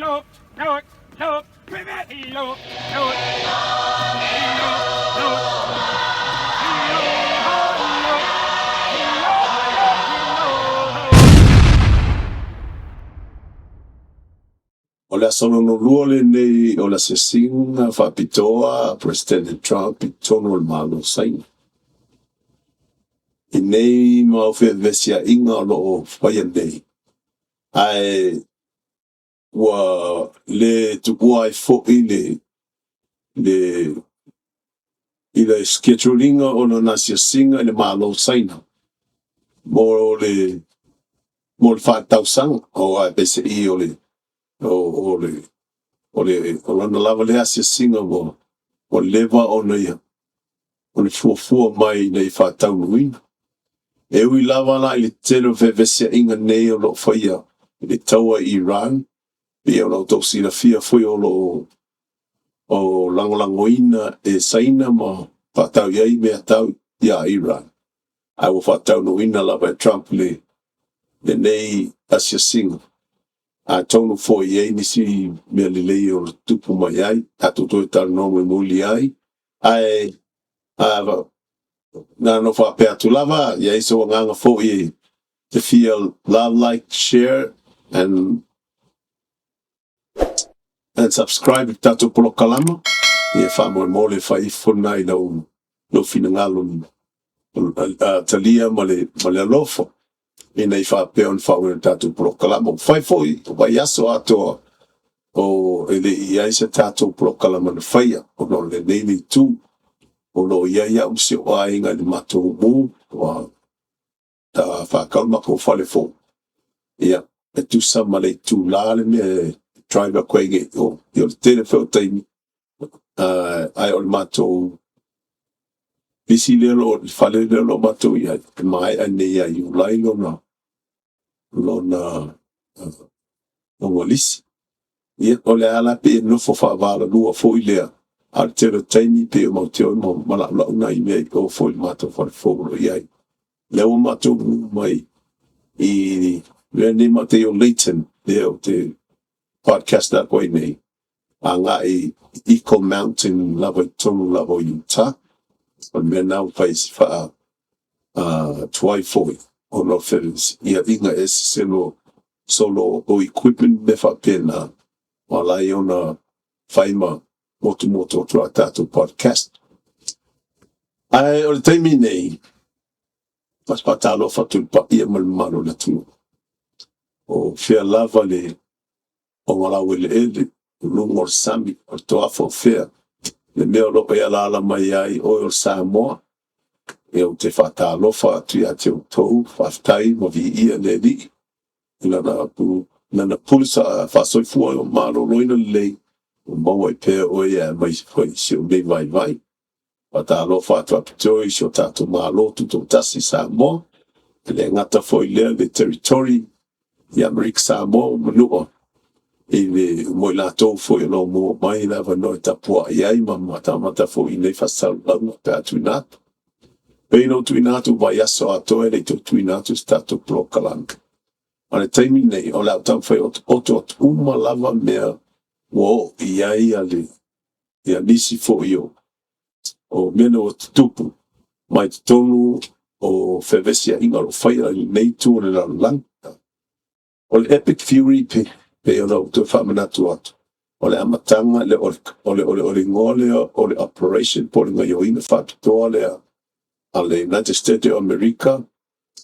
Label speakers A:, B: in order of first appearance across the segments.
A: O le asolonolua lenei o le asesiga faapitoa President Trump i tonu o le malosaiga. I nei maofeavesiaʻiga o loo faia nei. Ae ua le tuua ai foʻi i le schedulinga o na siasiga i le malosaina mo le faatausaga o ae peseʻi o lana lava le asiasiga o leva ona ia o le fuafua mai nei faataunuina. E ui lava la i le tele o fevesiaʻiga nei o loo faia i le taua i Iran pia o lau silafia foi o langolagoina e saina ma faatau iai mea tau ia Iran. Ai ua faataunuina lava e Trump lenei asiasiga. A tonu foi ai nisi mea lelei o le tupu mai ai, tatou toe talanoga muli ai. Ae na no faapea atu lava iai se uagaga foʻi te fia love, like, share and subscribe i tatou polokalama ia faamolemole faifona i lau finagalo talia ma le alofo ina i faapea ona faaoina tatou polokalama fai foʻi vai aso atoa o e leʻi ai se tatou polokalama na faia ona o lenei leitu o loo iai aʻu seoʻa aiga i le matou mu ua faakaulu makou fale foʻi ia e tusa ma le itulā le mea driver koege o le tele feo taimi ai o le matou pisi lea loo le fale lea loo matou iai e maeʻa nei ai iulai lona lisi ia o le ala pe e nofo faavalalua foʻi lea a le tele taimi pe o mauteo ma laʻulaʻuna i mea i o foʻi le matou falefou lo iai le ua matou mai i lea nei matei o Leighton lea o te podcast na koe nei agaʻi Eagle Mountain lava i tonu lava o Utah o mea nau faisi faa tuai foʻi ona iaʻiga e seselo solo o equipment me faapena malai ona fai ma motumotu o tua tatou podcast. Ae o le taimi nei pasapatalofa tulipaia ma le malo le atua o fea lava le o malau eleele luga o le sami o le toafa o fea le mea o loo e alala mai ai oe o le Samoa e o te faatalofa atu iā te outou faafetai ma viia le alii i lana pulisa faasoifua o malōloina lelei o maua i pea oe ia mai foi seo nei vaivai faatalofa atu apitoi seo tatou mālō tutou tasi Samoa e le agata foi lea le territory i Amerika Samoa o manua i le mo i latou foi o lo mo mai lava no e tapuaʻi ai ma matamata foi nei faasalalauga pe atuina atu pei no tuina atu vai aso atoe le tuina atu se tatou polokalanga ma le taimi nei o le autau fai oto uma lava mea ua oʻi ai ia nisi foʻi o mea na ua tutupu mai totonu o fevesiaʻiga o loo faia lenei tu o le lalolaga o le epic fury pe ona outou faamanatu atu o le amataga o le ngole o le operation po le gaioina faapitoa lea a le United States of America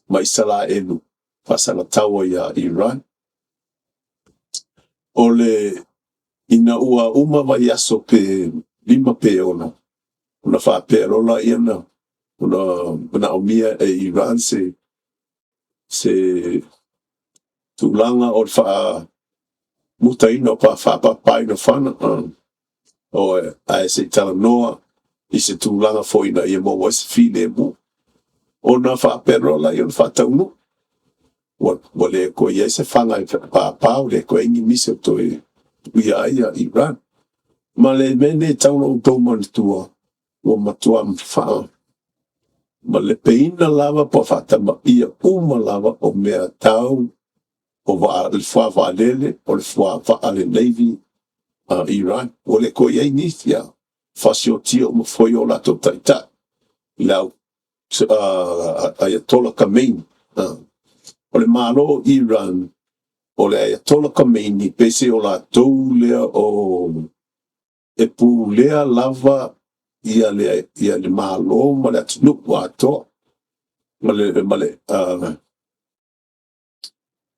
A: ma Isalaelu faasagatau ia Iran o le ina ua uma vai aso pe lima pe ona faapea lola ia na ona omia e Iran se tulaga o le mutaina o faapapaina fana o ae se talanoa i se tulaga foʻi na ia maua se filemu ona faapea lola ia ona faataunuu ua lē koe iai se faga i papao le koe igi mise o toe tuia ai a Iran ma le mea nei tauna outou manatua ua matua mafaa ma le peina lava po faatamaʻia uma lava o mea tau o le fua valele o le fua le Navy Iran o le ko ye nisia fasio tio mo foi o la totaita la Ayatollah Khamenei o le malo Iran o le Ayatollah Khamenei pese o la tou lea o e pu lea lava ia le malo ma le atunu ato ma le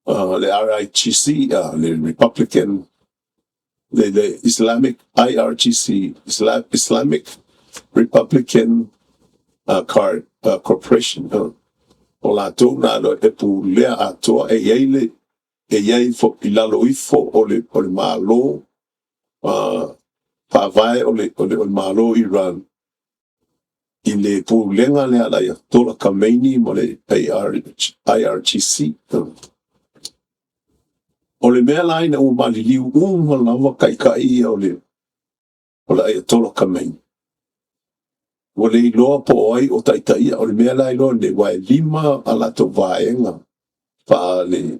A: RITC le Republican the Islamic IRGC Islamic Republican Corporation o la tou na lo e pu lea ato e iei fo ilalo ifo o le malo pavai o le malo Iran i le pulenga le ala Ayatollah Khamenei mo le IRGC o le mea lai na umaliliu lava kaikai o le Ayatollah Khamenei o le iloa po ai o taitaia o le mea lai lo le wai lima ala to vaenga pa le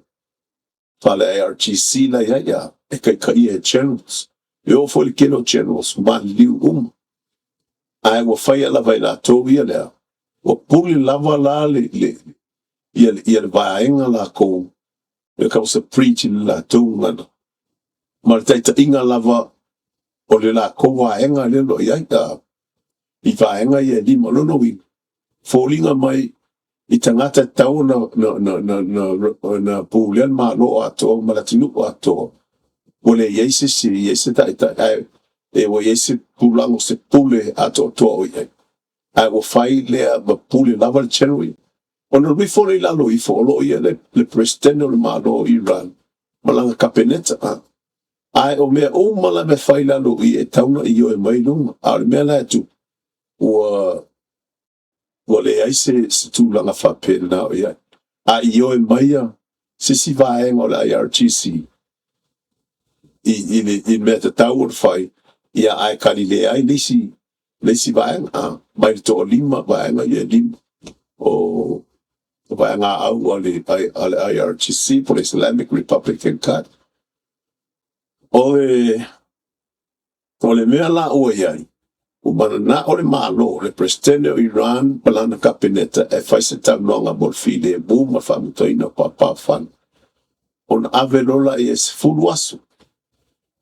A: IRGC la ia e kaikai e channels e o fo le keno channels maliliu ai wa fai ala vai la to ia le o puli lava la ia le vaenga la ko e causa preaching la to ngana ma taita inga lava o le la ko vaenga le lo ia i vaenga ia di mo no wi folinga mai i tangata tau na pulian ma lo ato ma la tinu ato o le yese taita e wo yese pulango se pule ato to o ia ai wo fai le ba pule lava le chenui ona wi fo le lalo I fo lo ia le president o le ma lo Iran malanga kapeneta ai o mea o mala me fai lalo I e tauna I o e mai lunga a le mea la tu wa le ai se tūlanga whapere na o ia a I o e mai se si vaenga o le IRGC I mea te tau o fai ia ai kali le ai lesi vaenga mai to o lima vaenga ia lima o vaenga au o le IRGC po le Islamic Republican card o le mea la o iai o mana na o le malo le president o Iran palana kapeneta e fai se taunonga mo fide e buma whamutoina papa fan on avelola I es fulu aso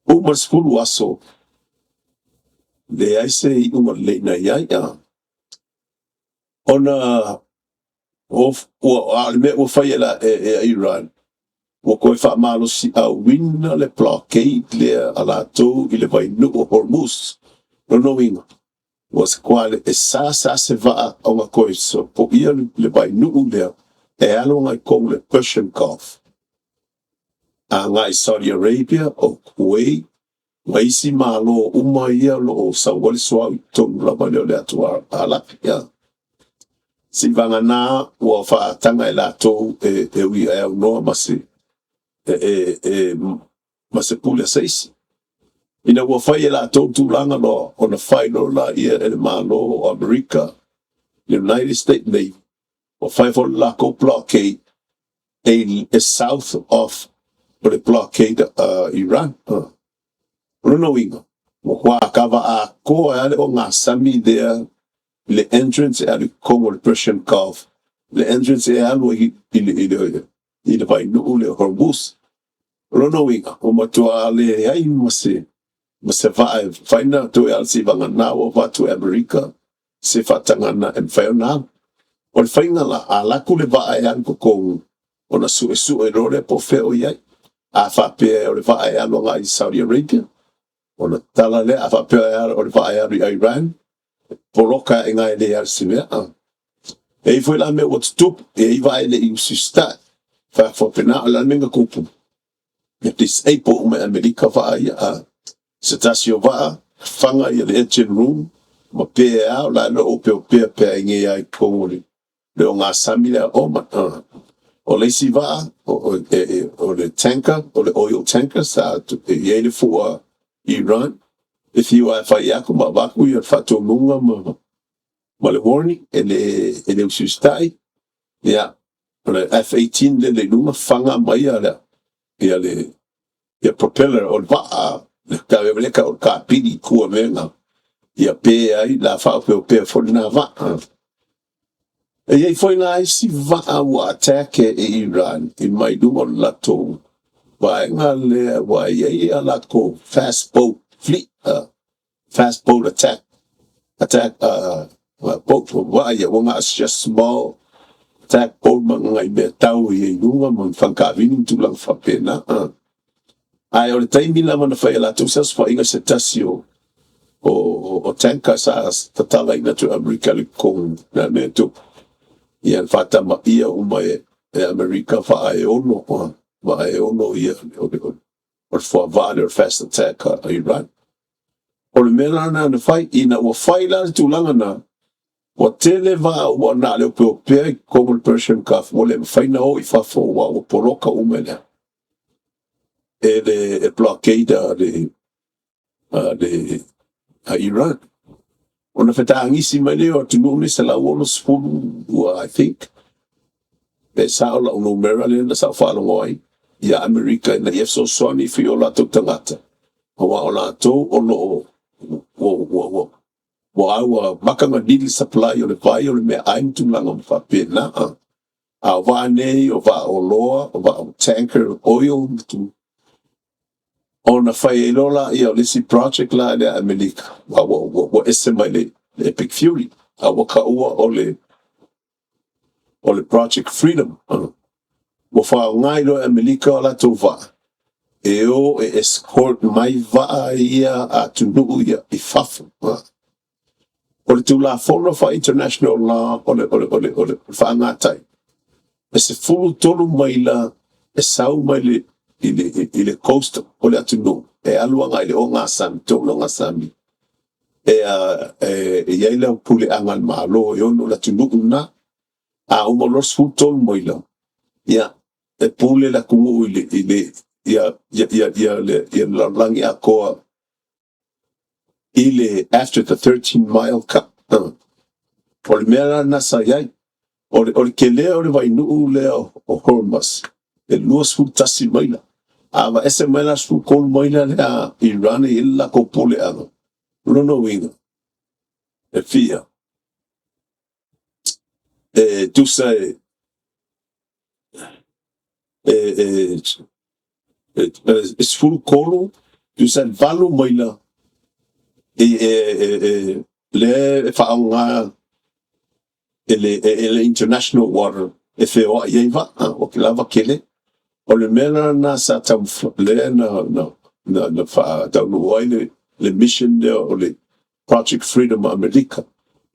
A: umas fulu aso le ai se I uma le na iai ona o alme o fai ela Iran o koe wha malo si a wina le blockade le ala tau I le vai nu o Hormuz no inga was quale e sa se va o nga koe so po ia le vai nu le e alo ngai kong le Persian Gulf a ngai Saudi Arabia o Kuwait mai si malo uma ia lo o sa wale soa tonu la mane o le atua ala ia si vanga na ua wha tanga la tau e ui e au noa masi ma se pule seisi ina ua fai la tau tūlanga lo ona fai lo la ia e le malo o America United States Navy o fai for la ko blockade a south of the blockade Iran rono inga o hua kava a ko ale o ngā sami there le entrance e ale kongo le Persian Gulf le entrance e alu I le vai nuu le Hormuz rono inga o matua le ai mase vae faina to e alsi vanga na o vatu America se fatanga na en faina o le faina la ala ku le vae an ko ona su e role po fe o ia a fa pe o le vae an nga I Saudi Arabia ona tala le a fa pe o le vae an I Iran poloka e ngai le al sime e foi la me o tup e vai le I sista fa fo pena la menga kupu e disable me America vai se tasio va fanga I le engine room ma pe a la no pe nge ai ko le nga samila o ma o le si va o le tanker o le oil tanker sa to e le for Iran if you are fa ya ko ma va ku ya fa to munga ma le warning e le sustai ya o le F-18 le lunga fanga mai ala ia propeller o le va'a le kawemeleka o le kapili kua menga ia pe ai la fa'aupea foli na va'a e iai foi na isi va'a ua atake e Iran i mai luma o le latou vaenga lea ua iai a lako fast boat fleet fast boat attack boat va'a ia ua nga just small attack boat mangai me tau iai lunga man whankawini tulang whapena ai o le taimi lava na whai latou sa whainga se tasi o tanka sa tatala ina tu Amerika le kong na me tu ia whatama ia uma e Amerika wha e ono ia o le vale o fast attack a Iran o le mera na whai ina ua whai la tulanga na ua tele va ua na leo peo i Common Persian Gulf o le whaina o i whafo ua poroka uma lea e blockade a Iran. Ona whetangisi mai leo tunu ni se la uono spulu I think. E sao la uno Maryland na sao whalongo ai. Ia Amerika na ief so swani fi o la tau tangata. Hawa o la tau o no o aua makanga dili supply o le vai o le mea aim tulanga mwhapena. A wane o va o loa o va o tanker oil tu ona whai e lola ia o lisi project la le Amerika. Wa esema le Epic Fury. A waka ua o le Project Freedom. Wa wha ngai lo Amerika o la tau va. E o e escort mai va ia a tunu ia I fafu. O le tu la fono fa international law o le whaangatai. E se fulu tolu mai la e sau mai le I le coast o le atunu e aluanga I le o ngā sami tōna ngā sami e iai leo pule angan malo e ono la tunu una a umolos futol moila ia e pule la kumu ia la langi a koa I le after the 13-mile cut o le mea nasa iai o le kelea o le wainuu leo o Hormuz e luas futasi maila Ava ese maila su kol maila lea Iran e illa ko pole ano. Lono winga. E fia. Tu sai full kolo tu sai valo maila le faanga ele international water e feo ieva o que lava kele o le mena na sa tam le na fa tau no le mission de o le Project Freedom America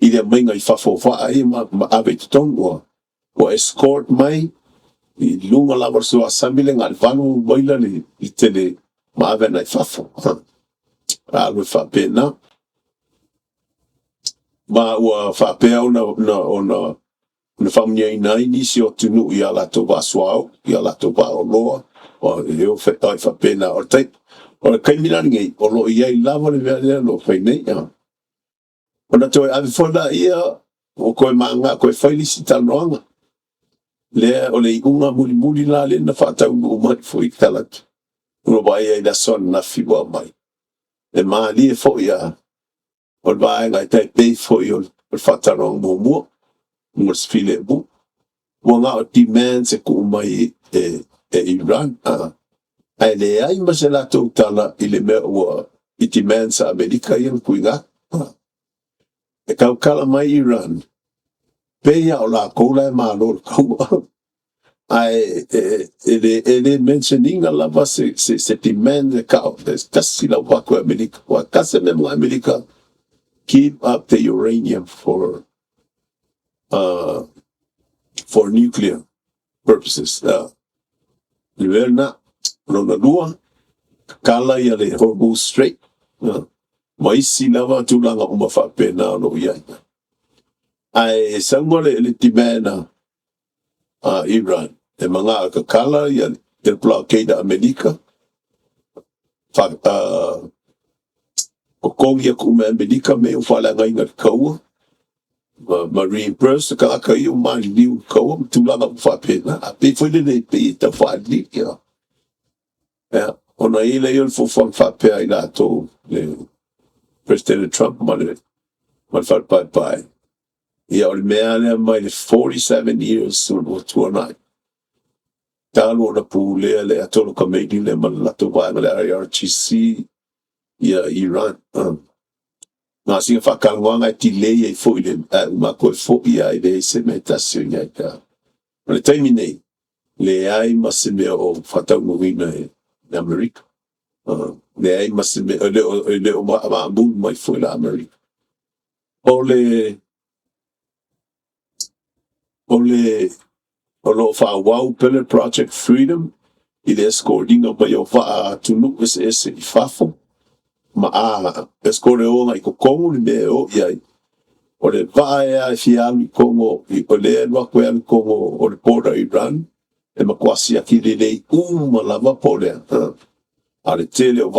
A: I le mainga I fafo fa ai ma ave tongo o escort mai I lunga lava so assembly ngal vanu boila I tele ma ave na fafo alo fa pena ma ua fa pe ona na famia ina inisi o tunu I ala to baswao I ala to ba o loa o eu fa pena o tai o kai mina ngai o lo ia I lava le vea lo fai nei ona toi ave fonda ia o koe manga koe failisi tanoanga le o le unga muli la le na fa tau no mai foi talat no vai ai da son na fiwa mai e ma li fo ia o vai ngai tai pe fo io per fatarong mo mos file bu wanga o demands e ku mai Iran ai le ai masela to tala I le me o I demands Amerika ia kuinga e kau kala mai Iran pe ia o la kola ma lo kau ai ele mentioning a lava se demand e kau kasi la wako Amerika wa kasi memo Amerika keep up the uranium for nuclear purposes. Liverna, Ronalua, Kala yale Hormuz Strait, Maisi lava tulanga umafa pena no yaya. Ai sangmole ele timena Iran, e manga Kala yale del blockade Amerika, kokongia kuma Amerika me ufala ngainga kaua, Marine Press ka kayo man liu kaua tulanga umafa pena, a pe foi le pe ta fali ya. Ona ile yun fufang whapea I lato le President Trump mal whapaipai. Ia o le mea lea mai le 47 years o tuanai. Talo o na pūlea le atolo ka meini le malato vanga le IRGC ia Iran. Ngā singa whakalwanga I tilei e fo I le mako e fo ia I le se me tasio ia I ka. O le taimi nei, le ai masimea o whatau ngwina e Amerika. Le ai masimea le o maamu mai fo I la Amerika. O lo whawau pele Project Freedom I le escoringa mai o wha tunu ese I fafo. Ma escore o ngai ko kongo ni me o iai. O le vae a fialu I kongo o le lua koe alu kongo o le border Iran. E makwasi aki le lei lava po lea. A le tele o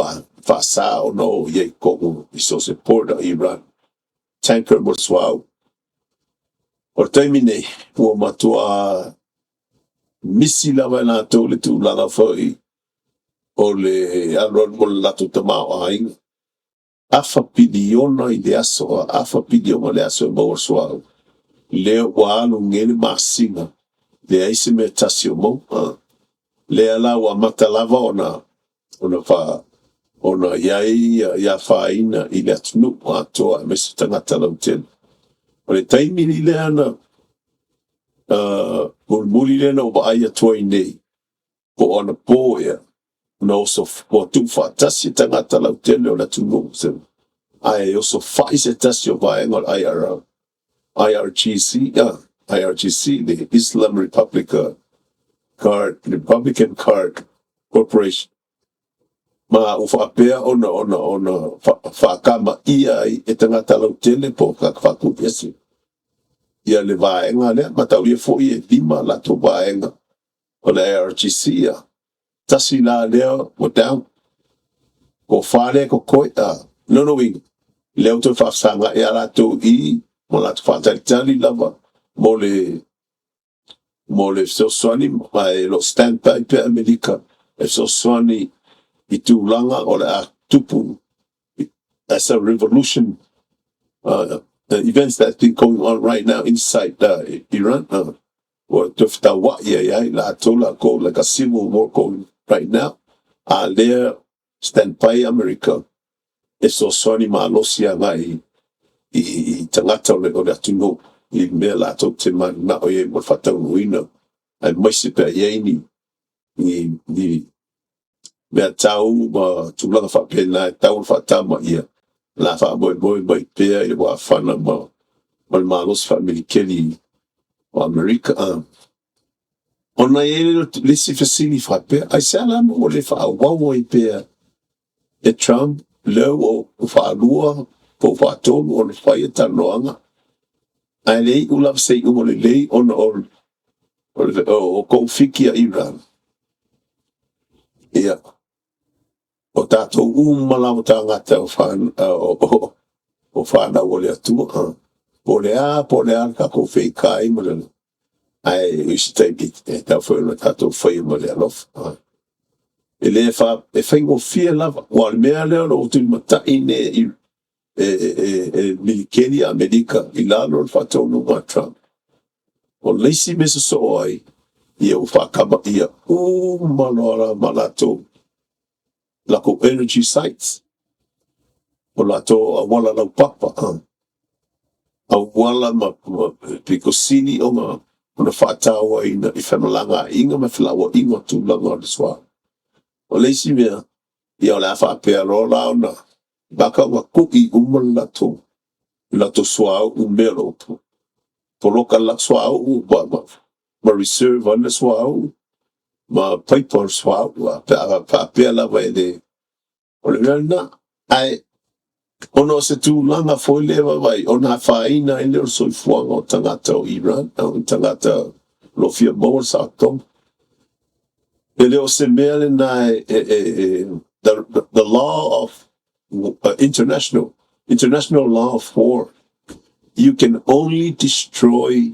A: sa o no iai kongo I so se border Iran. Tanker mo swau. O taimi nei, ua matua misi lava na tau le tu langa fai o le alron mo lato tamao ainga. Afa piliona I le aso, afa piliona le aso e maua swau. Leo wa alu ngene masinga. Le aise me tasio mo. Le ala wa matalava ona ia faina I le atunu atoa me se tangata lautena. O le taimi ni le ana muli le na o baai atua I nei. Po ona po ea. Na oso po tu fatasi tangata lautena o le atunu se. Ai oso fai se tasi o vaenga o IRGC, the Islam Republican Card Corporation. Ma ufa apea ona whakama ia I tangata lautene po kakwaku yasi. Ia le vaenga lea, mataulia fo I lima lato vaenga o le IRGC ia. Tasi la lea o down. Ko whare ko koe no inga. Leo to whafsanga e alato I mo lato whataritali lava mo le so swani mai lo stand by pe Amerika e so swani I tūlanga o le a tupu as a revolution events that's been going on right now inside Iran or tufta wa ia la tola ko like a civil war going right now there stand by America e so swani malosia mai I tangata o le atunu I mea la tau te man na o ye mo whatau nuina ai maise pe yeini ni mea tau ma tūlanga whapena e tau whatama ia la wha moi mai pea I wa whana ma le malos whamerikeli o Amerika ona e lisi fasini whapea ai se ala mo le wha wawo I pea e Trump leo o whaarua po whaatonu o le whaia tanoanga ai lei ulav sei umo le lei ona o konfiki a Iran ia o tātou umalawa tangata o whana o le atua po le a ka ko whei kai mo le ai usi taimi e tau whaina tātou whai mo le alof e le whaingo fia lava wa le mea leo lo tui matai ne milikeni Amerika I lalo le whatou nunga Trump o leisi mesa so ai ia u whakama ia umaloara malato lako energy sites o lato a wala lau papa a wala ma pikosini o ma ona whatawa I whanalanga inga ma whilawa inga tūlanga o le swa o leisi mea ia o la whapea rola o na baka wa kuki umalato lato swa u melo poloka la swa u ma reserve on the swa ma paper swa pa la vai de o le na ai ono se tu langa foi leva vai ona faina I le so fuanga o tangata o Iran o tangata lo fia mo sa tom ele o se mele na the law of international law of war you can only destroy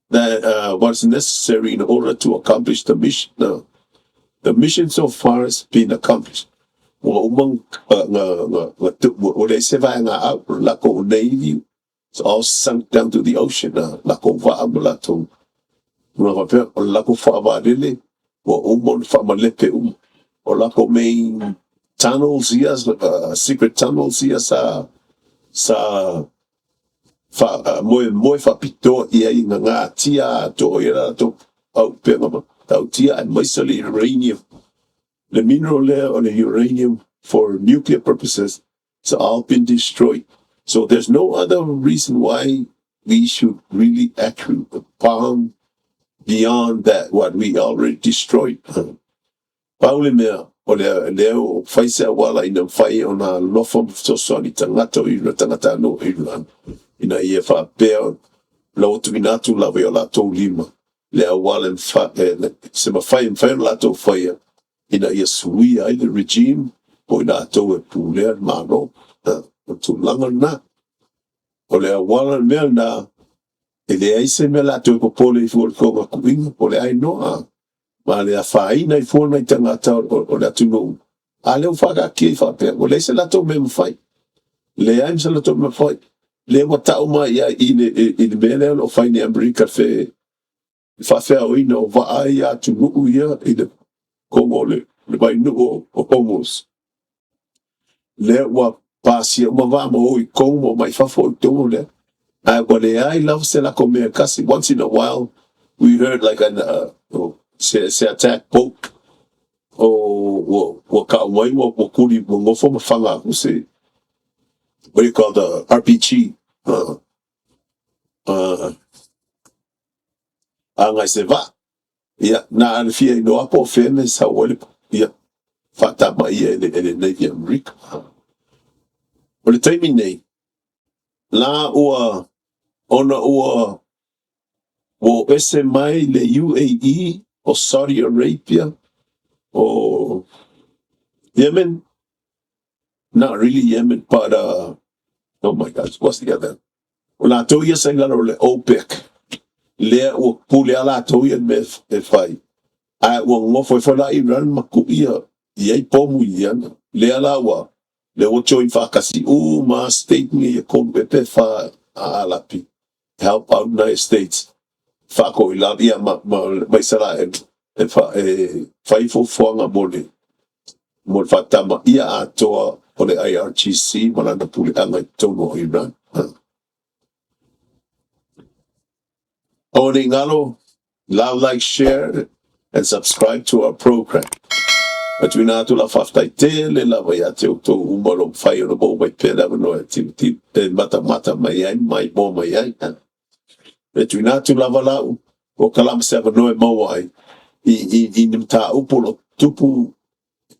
A: that what's necessary in order to accomplish the mission the mission so far has been accomplished. Umang they say out lako navy, it's all sunk down to the ocean. Lako vaabulato, lako faabadele, umon famalepe or lako main tunnels yes, secret tunnels yes sa moi fa pito ia nga tia to ira to au pema tau tia and mostly uranium. The mineral layer on the uranium for nuclear purposes has all been destroyed. So there's no other reason why we should really actually bomb beyond that what we already destroyed. Pauli mea o leo faisa wala ina fai ona lofo so soni tangato ina tangata no ina ia fa peo lo tu minatu la viola to lima leo wala fa se ma fai la to fai ina ia sui ai the regime o ina to e pule mano tu langa na o leo wala mea na ele ai se me la to popole i fu ko kuinga o le ai no ma le faina i fu na tangata o la tu no ale ufaga ki fa pe o le se la to me fai le ai se la to me fai le wa ta uma ia in mele o fai ni America fe fa fe o ino va ai a tu no ia in Congo le vai no o pomos le wa pasi uma va mo i Congo mai fa fo to le what I love se la come kasi once in a while we heard like an se attack boat o ka wai wo kuri mo fo mafanga o se what do you call the RPG anga se va ya na an fie no apo fene sa wole ya fata mai ele Navy America o le taimi nei la ona ua o ese mai le UAE o Saudi Arabia o Yemen, not really Yemen, but oh my gosh, what's the other? La toya sengalo le OPEC le o pule ala toya me fai ai o mo foi la Iran makuia ye pomu yan le ala wa le o join fa kasi o ma state ni ko pepe fa ala pi help out United States fako ila ia mai sala fai fo fonga mo fatama ia atoa o le IRGC malana pule anga tono o Iran. Owning ngalo, love, like, share, and subscribe to our program. At we na to la faftai te le la vai ate o to umalo fai o bo vai pera no activity te mata mai ai mai bo mai ai. At we na to la vala o kalam se no mo ai i nimta upolo tupu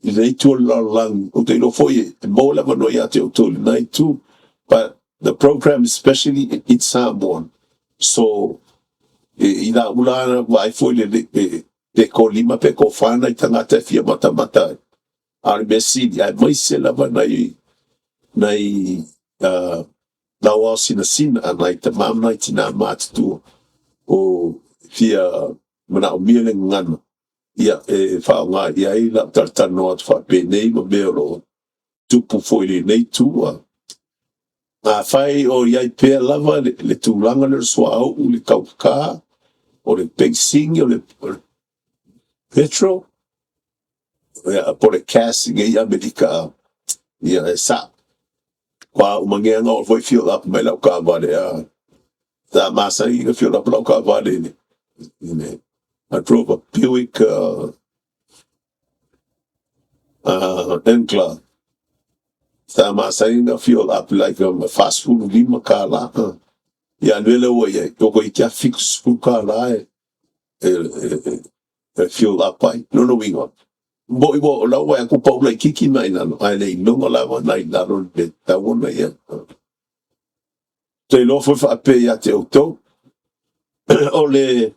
A: i le tu la lang o te lo foi mo la no ya te o to night too. But the program especially in Samoan. So ina ulana vai foi le te ko lima pe ko fana i tangata fia mata ar besidi ai mai se lava nai lawa sina anai te mam nai tina mat tu o fia mana o miele ngana ia fa nga ia i la tartano at fa pe nei mo bero tupu foi le nei tu a fai o ia pe lava le tulanga le swao u le kauka o le pexing o le petrol por le casting ia medica ia sa qua umangenga o foi fill up mai la ka vale da masa i fill up la ka vale ne I drove a Buick Encla da masa i fill up like a fast food lima kala ia nele o ia ko i kia fix ku kala fill up ai no wingo bo la wa ku pa la kiki mai na ai le no la wa na ro de ta wona ia te lo foi fa pe ia te auto ole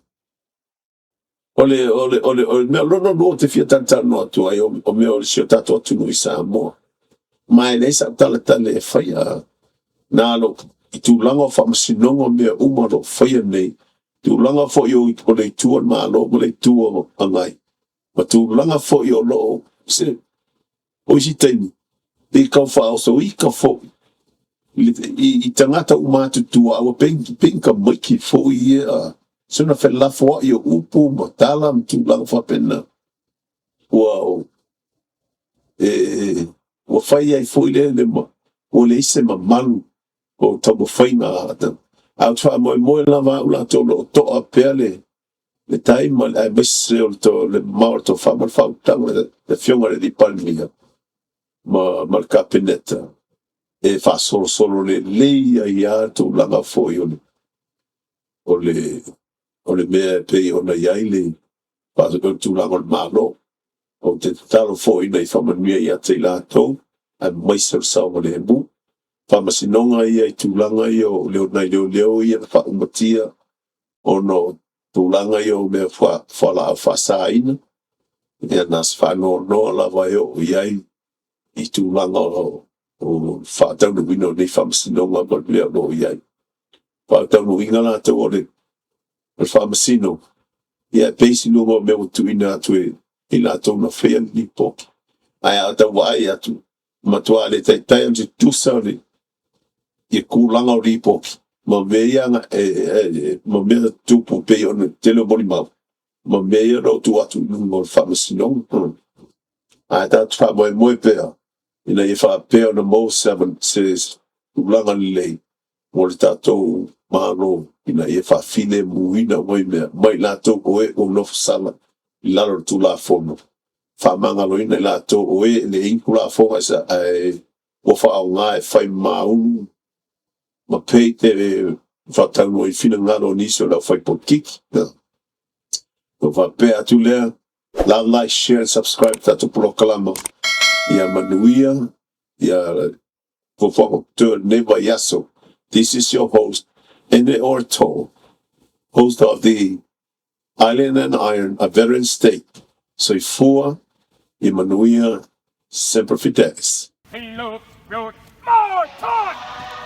A: me no te fia tanta no tu ai o me o si tato tu no sa mo mai le sa tala tale fa ia na lo i tu langa fa masinongo me uma lo fa ia nei tu langa fo yo o le tu ma lo mo le tu angai matulanga fo i o lo se o isi taimi i kau wha o so i ka fo i tangata umatu tua awa penka maiki fo i suna fe lafo i o upu ma tala matulanga wha pena ua ua whai ai fo i le ma o le ise ma malu o tamo whainga ata au twa moe lava ula tolo toa pele le taima le bese o to le maor to fa mal fa tang le fionga le di palmia ma capinetta e fa solo le leia ia to langa foi o le me pe o na yaile pa so tu langa malo o te talo foi nei fa mania ia te la to a mai so le bu fa masinonga ia tu langa io le na leo ia fa umatia o no tulanga yo me fa la fa saina e nas fa no la va yo iai I tulanga o fa tau no wino nei fa masino ma le no iai fa tau no inga la te ore fa masino ia pesi no mo me tu ina tu I la to na fe ni po ai ata wai atu ma tu ale tai tai ante tu sa ni I kulanga o ripo ma veia ma me tu po pe on tele boli ma mea no tu atu mo famasino a ta tra mo pea ina I fa pea no mo 7 says langa le mo ta to malo ina I fa fine muina mo me mai la to o no sala la tu la fono fa manga lo ina la to o le incula fo sa o fa nga fa maun ma pe te fa ta no I fina ngalo ni so la fa potik o va pe atu lea la like, share, and subscribe tatu proklama ia manuia ia fofo neva yaso. This is your host, Ene Orto, host of the Island and Iron, a veteran state. Soy fua i manuia semper fidelis.
B: He looked good. More talk!